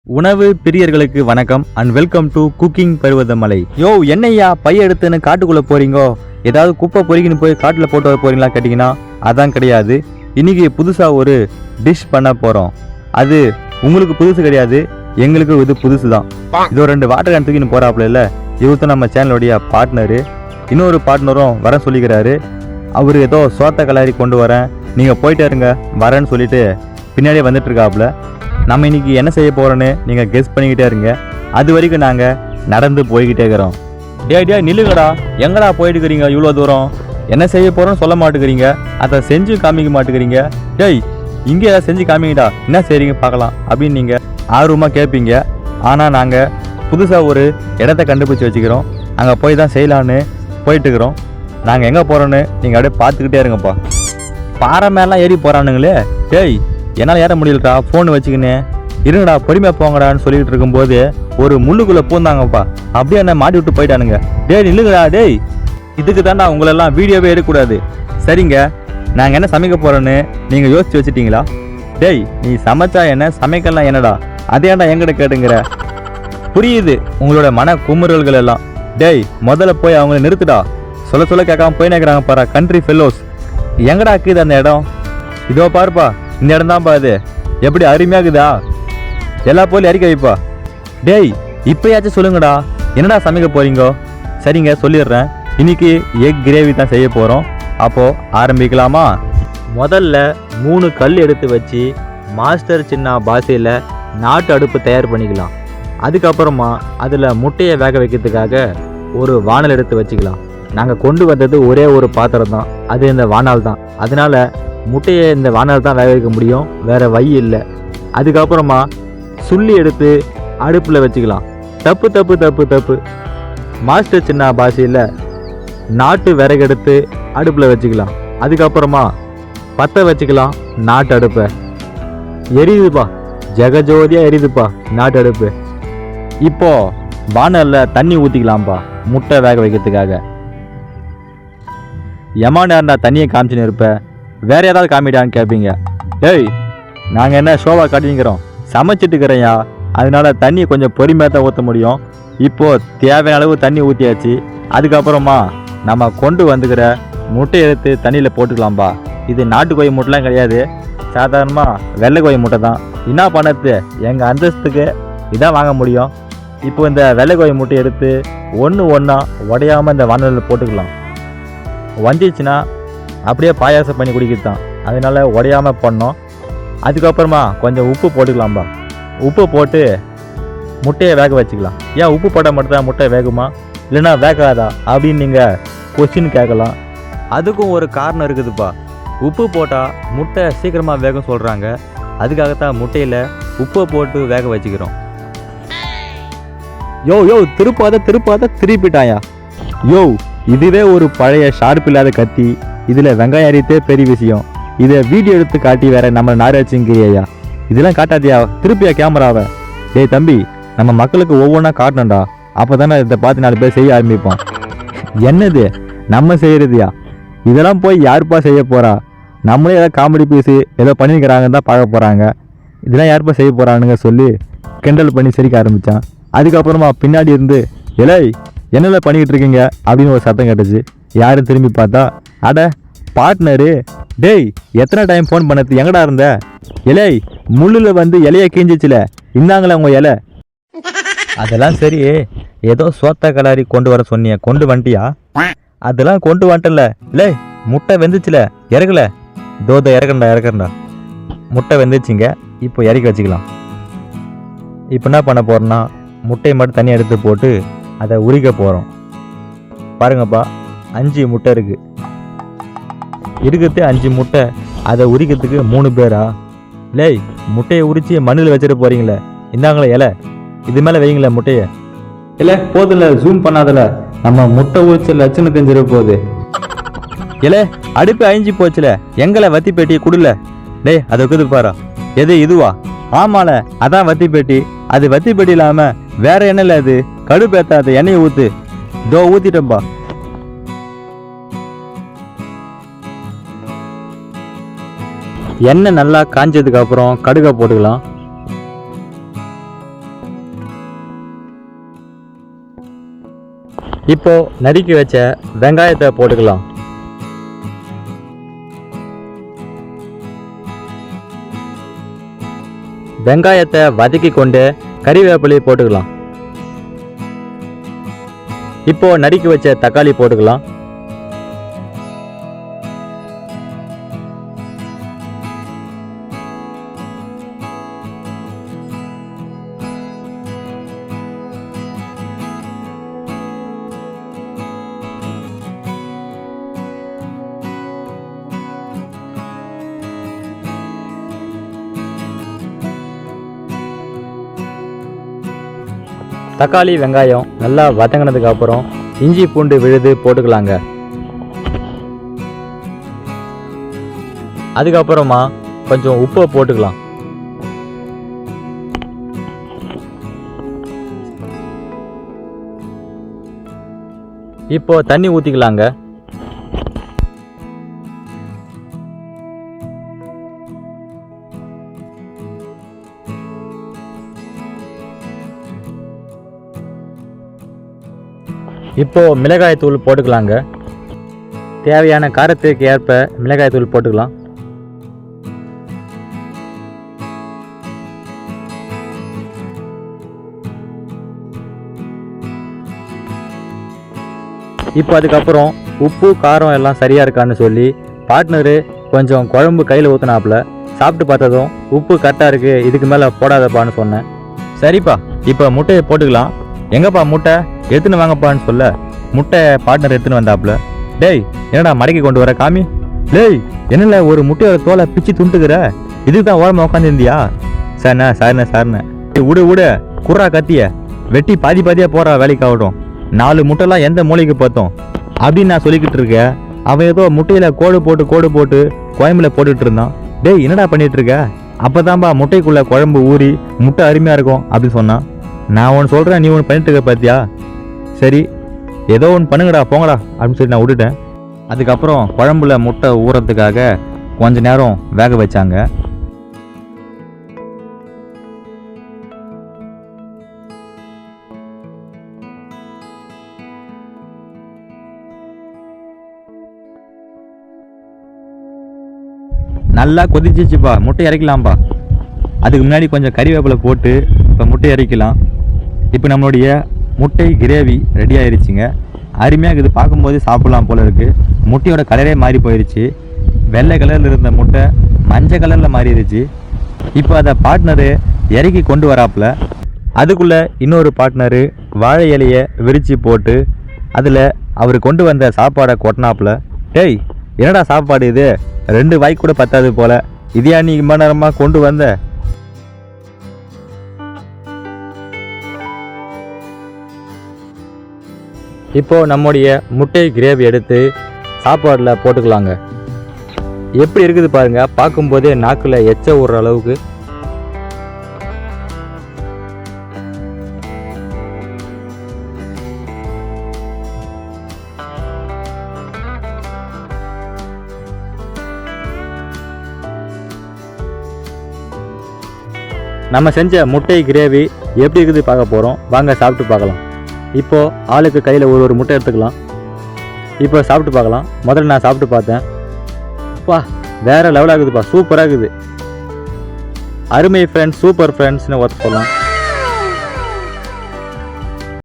உணவு பிரியர்களுக்கு வணக்கம் and welcome to cooking Parvathamalai. யோ என்னையா பைய எடுத்துன்னு காட்டுக்குள்ள போறீங்கோ? ஏதாவது குப்பை பொறுக்கின்னு போய் காட்டுல போட்டு வர போறீங்களா கேட்டீங்கன்னா அதான் கிடையாது. இன்னைக்கு புதுசா ஒரு டிஷ் பண்ண போறோம். அது உங்களுக்கு புதுசு கிடையாது, எங்களுக்கு இது புதுசு தான். இதோ 2 வாட்டர் கேன் தூக்கின்னு போறாப்புல இல்ல, இவர்தான் நம்ம சேனலுடைய பார்ட்னரு. இன்னொரு பார்ட்னரும் வர சொல்லிக்கிறாரு. அவரு ஏதோ சோத்த கலாரி கொண்டு வரேன், நீங்க போயிட்டே இருங்க வரேன்னு சொல்லிட்டு பின்னாடியே வந்துட்டு இருக்காப்புல. நம்ம இன்னைக்கு என்ன செய்ய போறோன்னு நீங்க கெஸ் பண்ணிக்கிட்டே இருங்க. அது வரைக்கும் நாங்க நடந்து போய்கிட்டே இருக்கிறோம். டே நில்லுங்கடா, எங்கடா போயிட்டு இருக்கிறீங்க இவ்வளோ தூரம்? என்ன செய்ய போறோன்னு சொல்ல மாட்டேங்கிறீங்க, அதை செஞ்சு காமிக்க மாட்டேங்கிறீங்க. டேய் இங்கே ஏதாவது செஞ்சு காமிங்கடா, என்ன செய்றீங்க பார்க்கலாம் அப்படின்னு நீங்க ஆர்வமாக கேட்பீங்க. ஆனால் நாங்கள் புதுசாக ஒரு இடத்த கண்டுபிடிச்சி வச்சுக்கிறோம், அங்கே போய் தான் செய்யலான்னு போயிட்டு இருக்கிறோம். நாங்கள் எங்கே போகிறோன்னு நீங்கள் அப்படியே பார்த்துக்கிட்டே இருங்கப்பா. பாறை மேலாம் ஏறி போகிறானுங்களே. டேய் என்னால் ஏற முடியலடா, ஃபோன் வச்சுக்கின்னு இருங்கடா பொறுமையாக போங்கடான்னு சொல்லிட்டு இருக்கும்போது ஒரு முள்ளுக்குள்ளே பூந்தாங்கப்பா. அப்படியே என்ன மாட்டி விட்டு போயிட்டானுங்க. டேய் நில்லுங்கடா, டேய் இதுக்கு தாண்டா உங்களெல்லாம் வீடியோவே எடுக்கக்கூடாது. சரிங்க, நாங்கள் என்ன சமைக்க போகிறோன்னு நீங்கள் யோசிச்சு வச்சுட்டீங்களா? டேய் நீ சமைச்சா என்ன, சமைக்கலாம் என்னடா, அதேண்டா எங்கிட்ட கேட்டுங்கிற? புரியுது உங்களோட மன குமுறல்கள் எல்லாம். டேய் முதல்ல போய் அவங்கள நிறுத்துடா, சொல்ல கேட்காம போய் நிற்கிறாங்க பாரு கண்ட்ரி ஃபெல்லோஸ். எங்கடா இருக்குது அந்த இடம்? இதோ பாருப்பா, இந்த இடம் தான்ப்பா. அது எப்படி அருமையாகுதா? எல்லா போலும் அறிக்கை வைப்பா. டேய் இப்பயாச்சும் சொல்லுங்கடா, என்னடா சமைக்க போறீங்கோ? சரிங்க சொல்லிடுறேன், இன்னைக்கு எக் கிரேவி தான் செய்ய போகிறோம். அப்போது ஆரம்பிக்கலாமா? முதல்ல 3 கல் எடுத்து வச்சு மாஸ்டர் சின்ன பாசையில் நாட்டு அடுப்பு தயார் பண்ணிக்கலாம். அதுக்கப்புறமா அதில் முட்டையை வேக வைக்கிறதுக்காக ஒரு வானல் எடுத்து வச்சுக்கலாம். நாங்கள் கொண்டு வந்தது ஒரே ஒரு பாத்திரம் தான், அது இந்த வானால் தான். அதனால முட்டையை இந்த வானல் தான் வேக வைக்க முடியும், வேறு வழி இல்லை. அதுக்கப்புறமா சுள்ளி எடுத்து அடுப்பில் வச்சுக்கலாம். தப்பு தப்பு தப்பு தப்பு மாஸ்டர் சின்ன பாஷையில் நாட்டு விறகு எடுத்து அடுப்பில் வச்சுக்கலாம். அதுக்கப்புறமா பற்ற வச்சுக்கலாம் நாட்டு அடுப்பை. எரியுதுப்பா, ஜெகஜோதியாக எரியுதுப்பா நாட்டு அடுப்பு. இப்போ வானலில் தண்ணி ஊற்றிக்கலாம்ப்பா முட்டை வேக வைக்கிறதுக்காக. எம்மா நேரம்டா தண்ணியை காமிச்சுன்னு இருப்பேன், வேற ஏதாவது காமிடான்னு கேட்பீங்க. டேய் நாங்கள் என்ன ஷோவா காட்டிங்கிறோம், சமைச்சிட்டு இருக்கிறேயா, அதனால தண்ணியை கொஞ்சம் பொறுமையாக தான் ஊற்ற முடியும். இப்போது தேவையான அளவு தண்ணி ஊற்றியாச்சு. அதுக்கப்புறமா நம்ம கொண்டு வந்துக்கிற முட்டையை எடுத்து தண்ணியில் போட்டுக்கலாம்ப்பா. இது நாட்டுக்கோழி முட்டைலாம் கிடையாது, சாதாரணமாக வெள்ளைக்கோழி முட்டை தான். என்ன பண்ணது, எங்கள் அந்தஸ்துக்கு இதான் வாங்க முடியும். இப்போ இந்த வெள்ளைக்கோழி முட்டையை எடுத்து ஒன்றா உடையாமல் இந்த வானலில் போட்டுக்கலாம். வஞ்சிச்சுன்னா அப்படியே பாயாசம் பண்ணி குடிக்கிறது தான், அதனால உடையாமல் பண்ணோம். அதுக்கப்புறமா கொஞ்சம் உப்பு போட்டுக்கலாம்பா. உப்பு போட்டு முட்டையை வேக வச்சுக்கலாம். ஏன் உப்பு போட்டால் மட்டும்தான் முட்டை வேகுமா, இல்லைன்னா வேகாதா அப்படின்னு நீங்கள் கொஸ்டின் கேட்கலாம். அதுக்கும் ஒரு காரணம் இருக்குதுப்பா. உப்பு போட்டால் முட்டை சீக்கிரமாக வேகம் சொல்கிறாங்க, அதுக்காகத்தான் முட்டையில் உப்பை போட்டு வேக வச்சுக்கிறோம். யோ திருப்பாத திருப்பிட்டாயா? யோ இதுவே ஒரு பழைய ஷார்ப் இல்லாத கத்தி, இதில் வெங்காயம் அரித்தே பெரிய விஷயம். இதை வீடியோ எடுத்து காட்டி வேற நம்ம நார் வச்சுங்கிறியா? இதெல்லாம் காட்டாதியா, திருப்பியா கேமராவை? டேய் தம்பி, நம்ம மக்களுக்கு ஒவ்வொன்றா காட்டணும்டா, அப்போ தானே இதை பார்த்து 4 பேர் செய்ய ஆரம்பிப்போம். என்னது நம்ம செய்கிறதுயா? இதெல்லாம் போய் யாருப்பா செய்ய போகிறா? நம்மளே ஏதோ காமெடி பீஸு ஏதோ பண்ணிக்கிறாங்கன்னு தான் பார்க்க போகிறாங்க. இதெல்லாம் யாருப்பா செய்ய போகிறானுங்க சொல்லி கிண்டல் பண்ணி சிரிக்க ஆரம்பித்தான். அதுக்கப்புறமா பின்னாடி இருந்து எலை என்னெல்லாம் பண்ணிக்கிட்டு இருக்கீங்க அப்படின்னு ஒரு சத்தம் கேட்டுச்சு. யாரும் திரும்பி பார்த்தா அட பார்ட்னரு. டேய் எத்தனை டைம் ஃபோன் பண்ணது, எங்கடா இருந்த? இலை முள்ளில் வந்து இலையை கீஞ்சிச்சுல, இந்தாங்களே உங்கள் இலை. அதெல்லாம் சரி, ஏதோ சோத்த கலாரி கொண்டு வர சொன்னிய, கொண்டு வந்துட்டியா? அதெல்லாம் கொண்டு வந்துட்டல. இல்லை முட்டை வெந்துச்சுல, இறக்கல. தோத இறக்கண்டா. முட்டை வெந்துச்சுங்க, இப்போ இறக்கி வச்சுக்கலாம். இப்போ என்ன பண்ண போகிறோன்னா, முட்டையை மட்டும் தண்ணி எடுத்து போட்டு அதை உரிக்க போகிறோம். பாருங்கப்பா 5 முட்டை இருக்குது, 5 முட்டை. அதை உரிக்கிறதுக்கு 3 பேரா? இல்லை முட்டையை உரித்து மண்ணில் வச்சுட்டு போகிறீங்களே, இந்தாங்களே இலை, இது மேலே வைங்களே முட்டையை. இல்லை போதில்ல, ஜூம் பண்ணாதல, நம்ம முட்டை உரிச்ச லட்சணம் தெரிஞ்சிட போகுது. இல்லை அடுப்பு அழிஞ்சு போச்சுல, எங்களை வத்தி பேட்டி குடுல. டேய் அதை இருக்குது பாரா. எது இதுவா? ஆமால அதான் வத்தி பேட்டி. அது வத்தி பேட்டி இல்லாமல் வேற எண்ணெயில், அது கடுப்பேத்தாத எண்ணெயை ஊற்று. இதோ ஊற்றிட்டப்பா. எண்ணெய் நல்லா காஞ்சதுக்கு அப்புறம் கடுகை போட்டுக்கலாம். இப்போ நறுக்கி வச்ச வெங்காயத்தை போட்டுக்கலாம். வெங்காயத்தை வதக்கி கொண்டு கறிவேப்பிலையை போட்டுக்கலாம். இப்போ நறுக்கி வச்ச தக்காளி போட்டுக்கலாம். தக்காளி வெங்காயம் நல்லா வதங்கினதுக்கு அப்புறம் இஞ்சி பூண்டு விழுது போட்டுக்கலாங்க. அதுக்கப்புறமா கொஞ்சம் உப்பு போட்டுக்கலாம். இப்போ தண்ணி ஊற்றிக்கலாங்க. இப்போ மிளகாய் தூள் போட்டுக்கலாங்க. தேவையான காரத்துக்கு ஏற்ப மிளகாய் தூள் போட்டுக்கலாம். இப்போ அதுக்கப்புறம் உப்பு காரம் எல்லாம் சரியாக இருக்கான்னு சொல்லி பார்ட்னரு கொஞ்சம் குழம்பு கையில் ஊற்றினாப்புல சாப்பிட்டு பார்த்ததும் உப்பு கரெக்டாக இருக்குது, இதுக்கு மேலே போடாதப்பான்னு சொன்னேன். சரிப்பா, இப்போ முட்டையை போட்டுக்கலாம். எங்கப்பா முட்டை எடுத்துன்னு வாங்கப்பான்னு சொல்ல முட்டை பார்ட்னர் எடுத்துன்னு வந்தாப்புல. டேய் என்னடா மடக்கி கொண்டு வர காமி. டேய் என்னல ஒரு முட்டையோட தோலை பிச்சு துண்டுக்கிற, இதுக்கு தான் ஓரமாக உட்காந்துருந்தியா? சார்ண்ணா சார்ண்ணே சார்ண்ணே விடு விடு குர்ரா கத்திய வெட்டி பாதி பாதியாக போகிறா வேலைக்கு ஆகட்டும். 4 முட்டைலாம் எந்த மூளைக்கு பார்த்தோம் அப்படின்னு நான் சொல்லிக்கிட்டு இருக்கேன். அவன் ஏதோ முட்டையில் கோடு போட்டு குழம்புல போட்டுட்டு இருந்தான். டேய் என்னடா பண்ணிட்டு இருக்க? அப்போதான்பா முட்டைக்குள்ளே குழம்பு ஊறி முட்டை அருமையாக இருக்கும் அப்படின்னு சொன்னான். நான் ஒன்று சொல்கிறேன், நீ ஒன்று பண்ணிட்டு இருக்க பார்த்தியா? சரி ஏதோ ஒன்று பண்ணுங்கடா போங்கடா அப்படின்னு சொல்லி நான் விட்டுட்டேன். அதுக்கப்புறம் குழம்புல முட்டை ஊறத்துக்காக கொஞ்ச நேரம் வேக வச்சாங்க. நல்லா கொதிச்சிச்சுப்பா, முட்டை இறக்கலாம்ப்பா. அதுக்கு முன்னாடி கொஞ்சம் கறிவேப்பிலை போட்டு இப்போ முட்டை இறக்கலாம். இப்போ நம்மளுடைய முட்டை கிரேவி ரெடி ஆயிடுச்சுங்க. அருமையாக இருக்குது, பார்க்கும்போது சாப்பிட்லாம் போல இருக்குது. முட்டையோட கலரே மாறி போயிடுச்சு. வெள்ளை கலரில் இருந்த முட்டை மஞ்சள் கலரில் மாறிடுச்சு. இப்போ அதை பார்ட்னரு இறக்கி கொண்டு வராப்புல. அதுக்குள்ளே இன்னொரு பார்ட்னரு வாழை இலையை விரித்து போட்டு அதில் அவர் கொண்டு வந்த சாப்பாடை கொட்டினாப்புல. டேய் என்னடா சாப்பாடு இது, 2 வாய்க்கு கூட பத்தாது போல், இதையா நீ இம்மா நேரமாக கொண்டு வந்த? இப்போது நம்முடைய முட்டை கிரேவி எடுத்து சாப்பாடில் போட்டுக்கலாங்க. எப்படி இருக்குது பாருங்கள், பார்க்கும்போதே நாக்கில் எச்ச விடுற அளவுக்கு. நம்ம செஞ்ச முட்டை கிரேவி எப்படி இருக்குது பார்க்க போகிறோம். வாங்க சாப்பிட்டு பார்க்கலாம். இப்போது ஆளுக்கு கையில் ஒரு முட்டை எடுத்துக்கலாம். இப்போ சாப்பிட்டு பார்க்கலாம். முதல்ல நான் சாப்பிட்டு பார்த்தேன். பா வேறு லெவலாக இருக்குதுப்பா, சூப்பராக இருக்குது. அருமை ஃப்ரெண்ட்ஸ், சூப்பர் ஃப்ரெண்ட்ஸ்னு ஒர்க் சொல்லலாம்.